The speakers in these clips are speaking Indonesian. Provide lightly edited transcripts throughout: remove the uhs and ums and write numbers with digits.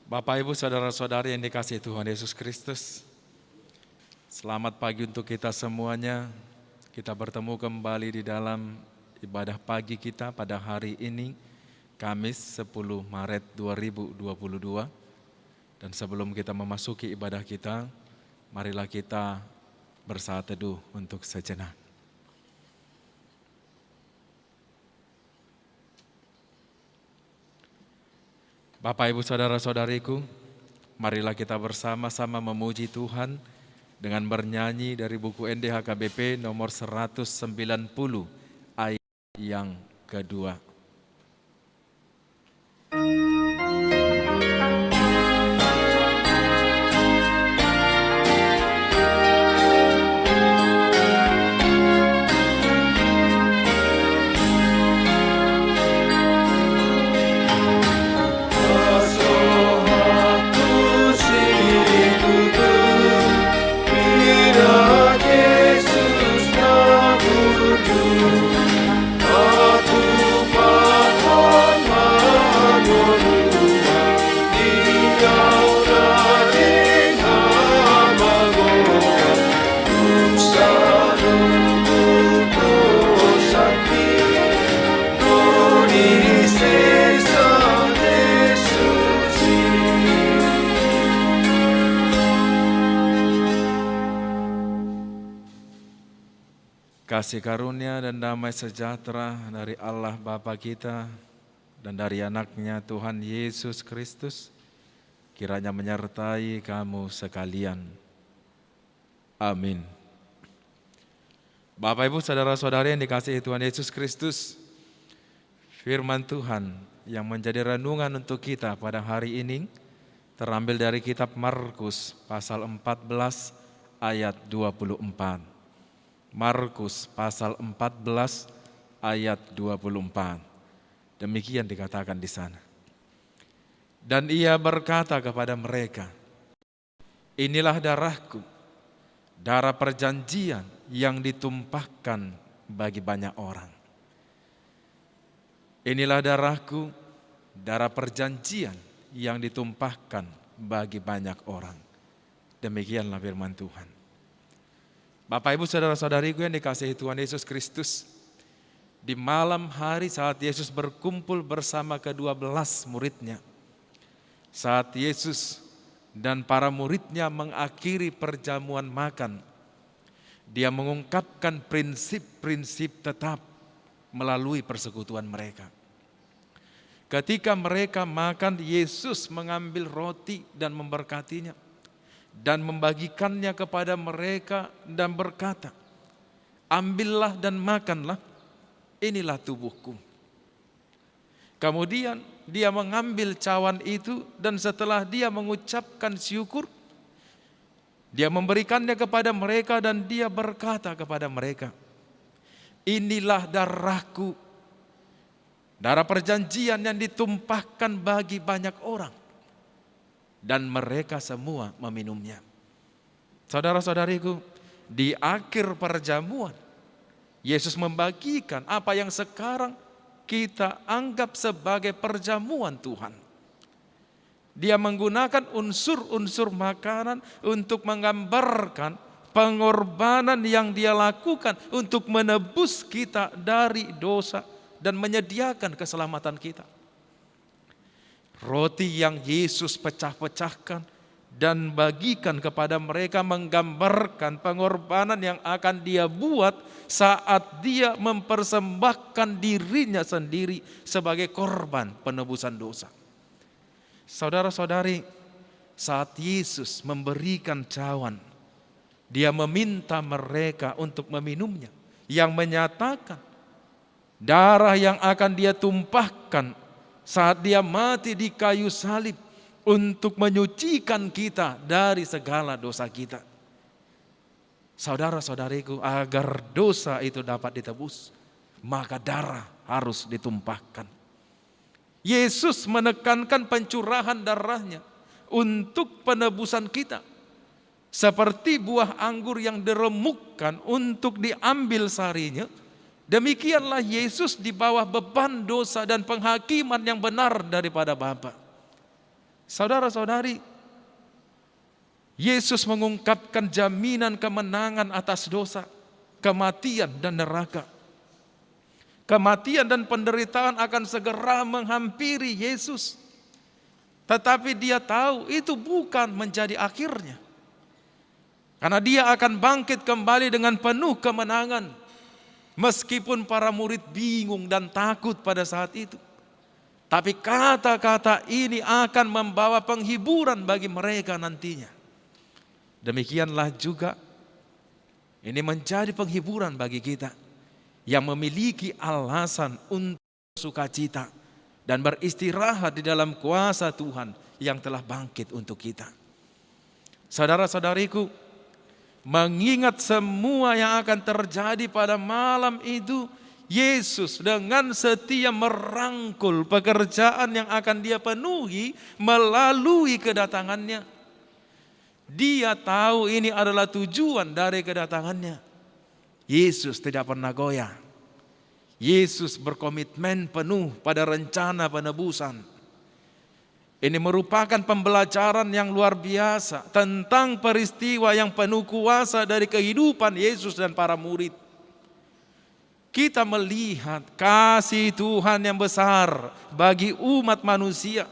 Bapak, Ibu, Saudara-saudari yang dikasihi Tuhan Yesus Kristus, selamat pagi untuk kita semuanya. Kita bertemu kembali di dalam ibadah pagi kita pada hari ini, Kamis 10 Maret 2022. Dan sebelum kita memasuki ibadah kita, marilah kita bersaat teduh untuk sejenak. Bapak, Ibu, Saudara-saudariku, marilah kita bersama-sama memuji Tuhan dengan bernyanyi dari buku NDHKBP nomor 190 ayat yang kedua. Kasih karunia dan damai sejahtera dari Allah Bapa kita dan dari anaknya Tuhan Yesus Kristus kiranya menyertai kamu sekalian. Amin. Bapak, Ibu, Saudara-saudari yang dikasihi Tuhan Yesus Kristus, firman Tuhan yang menjadi renungan untuk kita pada hari ini terambil dari kitab Markus pasal 14 ayat 24. Markus pasal 14 ayat 24. Demikian dikatakan di sana. Dan ia berkata kepada mereka, inilah darahku, darah perjanjian yang ditumpahkan bagi banyak orang. Inilah darahku, darah perjanjian yang ditumpahkan bagi banyak orang. Demikianlah firman Tuhan. Bapak, Ibu, Saudara-saudariku yang dikasihi Tuhan Yesus Kristus, di malam hari saat Yesus berkumpul bersama ke-12 muridnya, saat Yesus dan para muridnya mengakhiri perjamuan makan, dia mengungkapkan prinsip-prinsip tetap melalui persekutuan mereka. Ketika mereka makan, Yesus mengambil roti dan memberkatinya dan membagikannya kepada mereka dan berkata, ambillah dan makanlah, inilah tubuhku. Kemudian dia mengambil cawan itu dan setelah dia mengucapkan syukur, dia memberikannya kepada mereka dan dia berkata kepada mereka, inilah darahku, darah perjanjian yang ditumpahkan bagi banyak orang. Dan mereka semua meminumnya. Saudara-saudariku, di akhir perjamuan, Yesus membagikan apa yang sekarang kita anggap sebagai perjamuan Tuhan. Dia menggunakan unsur-unsur makanan untuk menggambarkan pengorbanan yang dia lakukan untuk menebus kita dari dosa dan menyediakan keselamatan kita. Roti yang Yesus pecah-pecahkan dan bagikan kepada mereka menggambarkan pengorbanan yang akan dia buat saat dia mempersembahkan dirinya sendiri sebagai korban penebusan dosa. Saudara-saudari, saat Yesus memberikan cawan, dia meminta mereka untuk meminumnya, yang menyatakan darah yang akan dia tumpahkan saat dia mati di kayu salib untuk menyucikan kita dari segala dosa kita. Saudara-saudariku, agar dosa itu dapat ditebus, maka darah harus ditumpahkan. Yesus menekankan pencurahan darahnya untuk penebusan kita. Seperti buah anggur yang diremukkan untuk diambil sarinya, Demikianlah Yesus di bawah beban dosa dan penghakiman yang benar daripada Bapa. Saudara-saudari, Yesus mengungkapkan jaminan kemenangan atas dosa, kematian dan neraka. Kematian dan penderitaan akan segera menghampiri Yesus. Tetapi dia tahu itu bukan menjadi akhirnya. Karena dia akan bangkit kembali dengan penuh kemenangan. Meskipun para murid bingung dan takut pada saat itu. Tapi kata-kata ini akan membawa penghiburan bagi mereka nantinya. Demikianlah juga ini menjadi penghiburan bagi kita yang memiliki alasan untuk sukacita dan beristirahat di dalam kuasa Tuhan yang telah bangkit untuk kita. Saudara-saudariku, mengingat semua yang akan terjadi pada malam itu, Yesus dengan setia merangkul pekerjaan yang akan dia penuhi melalui kedatangannya. Dia tahu ini adalah tujuan dari kedatangannya. Yesus tidak pernah goyah. Yesus berkomitmen penuh pada rencana penebusan. Ini merupakan pembelajaran yang luar biasa tentang peristiwa yang penuh kuasa dari kehidupan Yesus dan para murid. Kita melihat kasih Tuhan yang besar bagi umat manusia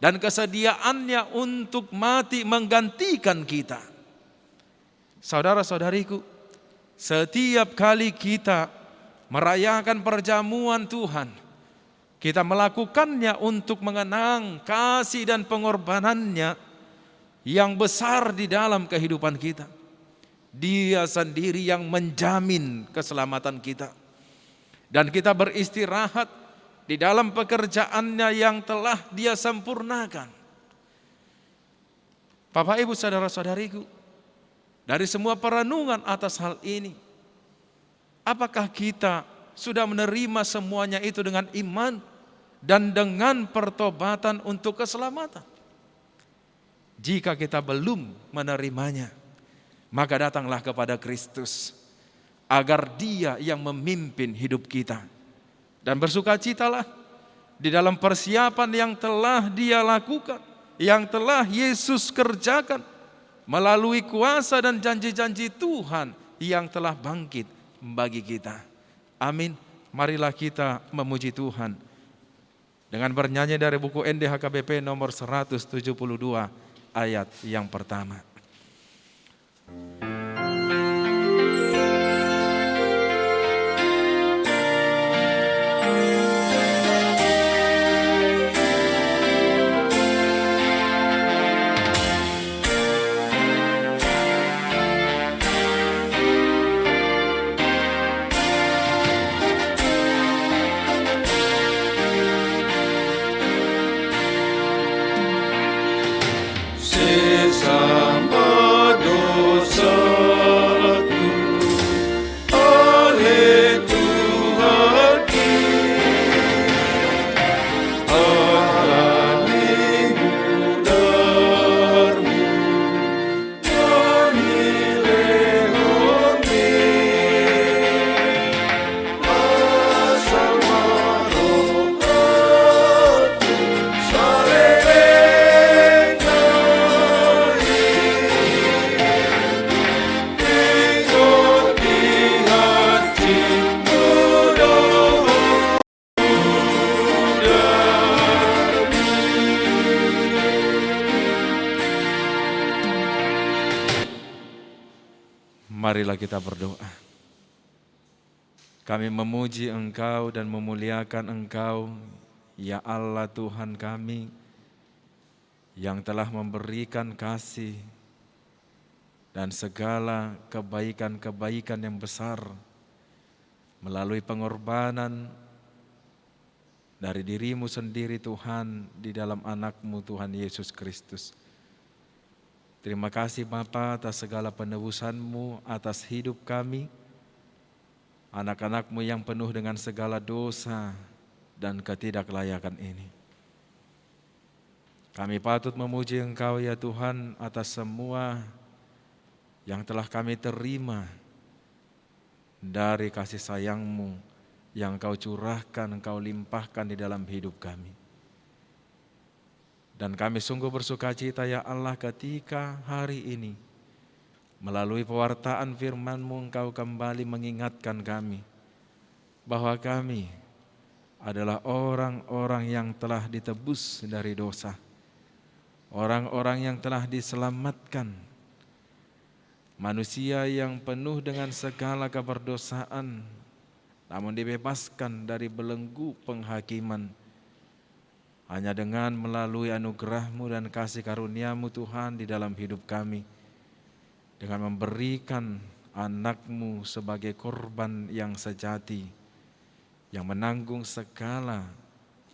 dan kesediaannya untuk mati menggantikan kita. Saudara-saudariku, setiap kali kita merayakan perjamuan Tuhan, kita melakukannya untuk mengenang kasih dan pengorbanannya yang besar di dalam kehidupan kita. Dia sendiri yang menjamin keselamatan kita. Dan kita beristirahat di dalam pekerjaannya yang telah dia sempurnakan. Bapak Ibu saudara-saudariku, dari semua perenungan atas hal ini, apakah kita sudah menerima semuanya itu dengan iman dan dengan pertobatan untuk keselamatan? Jika kita belum menerimanya, maka datanglah kepada Kristus agar Dia yang memimpin hidup kita. Dan bersukacitalah di dalam persiapan yang telah Dia lakukan, yang telah Yesus kerjakan melalui kuasa dan janji-janji Tuhan yang telah bangkit bagi kita. Amin. Marilah kita memuji Tuhan dengan bernyanyi dari buku NDHKBP nomor 172 ayat yang pertama. Sesama dosa Marilah kita berdoa. Kami memuji Engkau dan memuliakan Engkau, ya Allah Tuhan kami, yang telah memberikan kasih dan segala kebaikan-kebaikan yang besar melalui pengorbanan dari diri-Mu sendiri Tuhan di dalam anak-Mu Tuhan Yesus Kristus. Terima kasih Bapa atas segala penebusan-Mu atas hidup kami, anak-anak-Mu yang penuh dengan segala dosa dan ketidaklayakan ini. Kami patut memuji Engkau ya Tuhan atas semua yang telah kami terima dari kasih sayang-Mu yang Engkau curahkan, Engkau limpahkan di dalam hidup kami. Dan kami sungguh bersuka cita ya Allah ketika hari ini melalui pewartaan firman-Mu Engkau kembali mengingatkan kami bahwa kami adalah orang-orang yang telah ditebus dari dosa, orang-orang yang telah diselamatkan, manusia yang penuh dengan segala keberdosaan, namun dibebaskan dari belenggu penghakiman hanya dengan melalui anugerah-Mu dan kasih karunia-Mu Tuhan di dalam hidup kami, dengan memberikan anak-Mu sebagai korban yang sejati, yang menanggung segala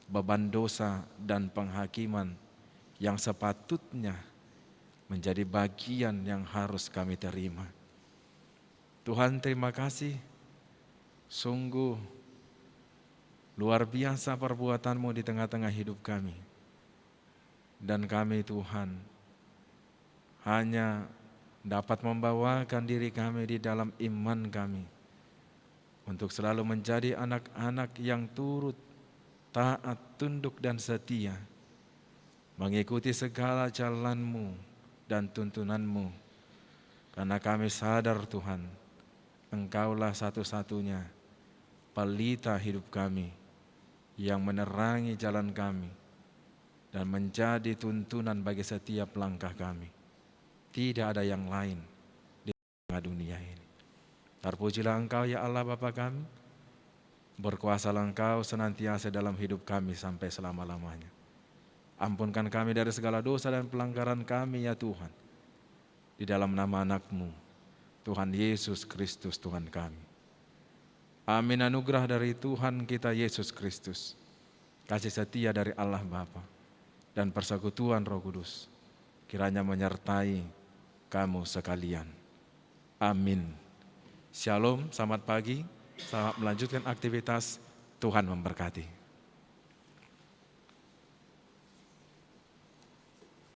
beban dosa dan penghakiman yang sepatutnya menjadi bagian yang harus kami terima. Tuhan, terima kasih, sungguh luar biasa perbuatan-Mu di tengah-tengah hidup kami. Dan kami Tuhan hanya dapat membawakan diri kami di dalam iman kami untuk selalu menjadi anak-anak yang turut, taat, tunduk dan setia, mengikuti segala jalan-Mu dan tuntunan-Mu. Karena kami sadar Tuhan, Engkaulah satu-satunya pelita hidup kami, yang menerangi jalan kami dan menjadi tuntunan bagi setiap langkah kami. Tidak ada yang lain di tengah dunia ini. Terpujilah Engkau ya Allah Bapa kami, berkuasalah Engkau senantiasa dalam hidup kami sampai selama-lamanya. Ampunkan kami dari segala dosa dan pelanggaran kami ya Tuhan, di dalam nama anak-Mu, Tuhan Yesus Kristus Tuhan kami. Amin. Anugerah dari Tuhan kita Yesus Kristus, kasih setia dari Allah Bapa, dan persekutuan Roh Kudus kiranya menyertai kamu sekalian. Amin. Shalom, selamat pagi, selamat melanjutkan aktivitas, Tuhan memberkati.